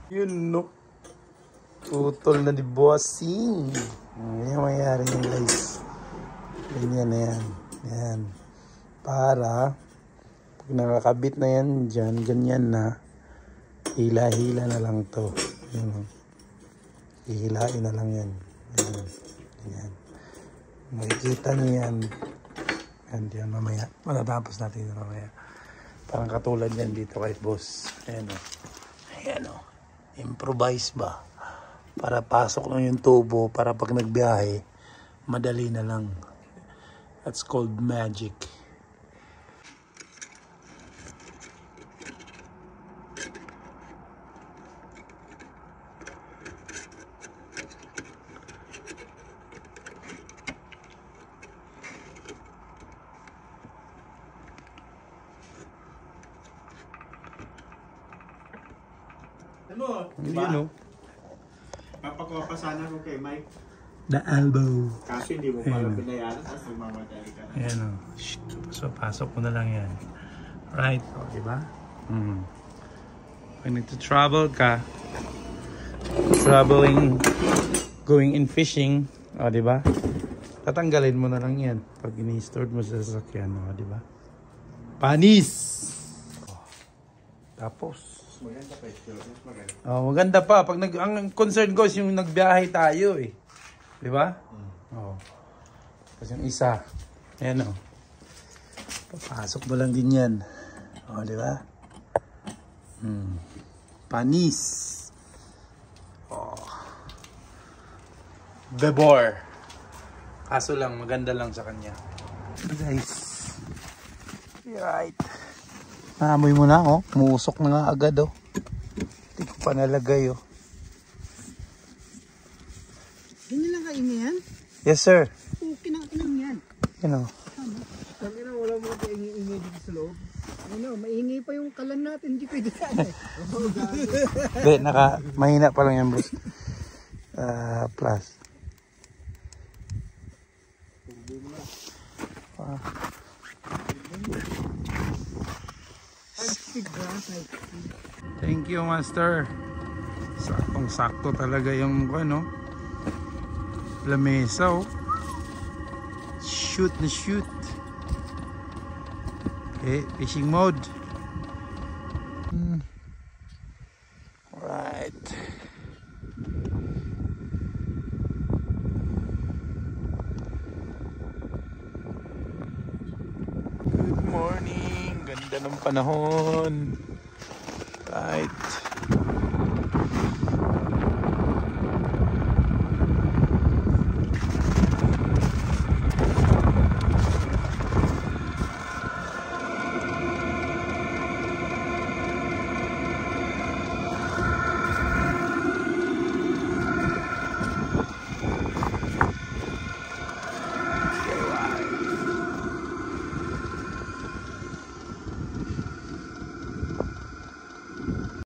Yun, no? Tutol na di bossing. Yan mayari yan, guys. Ganyan na yan. Yan. Para, pag nakakabit na yan dyan, ganyan na, hila-hila na lang to. Yan, no? Hihilain na lang yan. Yan. Yan. Makikita niyo yan. Yan mamaya. Matatapos natin mamaya. Parang katulad yan dito kay boss. Ayan o. Ayan o. Improvise ba? Para pasok lang yung tubo. Para pag nagbiyahe, madali na lang. That's called magic. Ano? Diba? You know. Papakuha pa sana ko kay Mike. The elbow. Kaso hindi mo pala pinayaran. Tapos nagmamadali ka na. Ayan o. So, pasok mo na lang yan. Right. O, diba? Pag nagta-travel ka, going in fishing, o, diba? Tatanggalin mo na lang yan. Pag ini-stored mo sa sasakyan, o, diba? Panis! O. Tapos, Maganda pa ito. Maganda. oh, maganda pa. Pag ang concern ko is yung nagbiyahe tayo eh. Di ba? Oh. Kasi yung isa. Ayan o. Papasok mo lang din yan. O, di ba? Panis. Oh. Bebor. Kaso lang, maganda lang sa kanya. Guys. Right. Naamoy mo na, oh. Musok na nga agad, oh. Hindi ko pa nalagay, oh. Ganyan lang kainin yan? Yes, sir. Okay na yan. You know. Sabi na wala mo kaingay dito sa loob. Ano, maingay pa yung kalan natin. Hindi pwede sana eh. Hindi, mahina pa lang yan, boss. Plus. Thank you, master. Saktong-sakto talaga yung ano, lamesa, oh. Shoot na shoot. Okay, fishing mode. Right. Good morning. Ganda ng panahon. Right.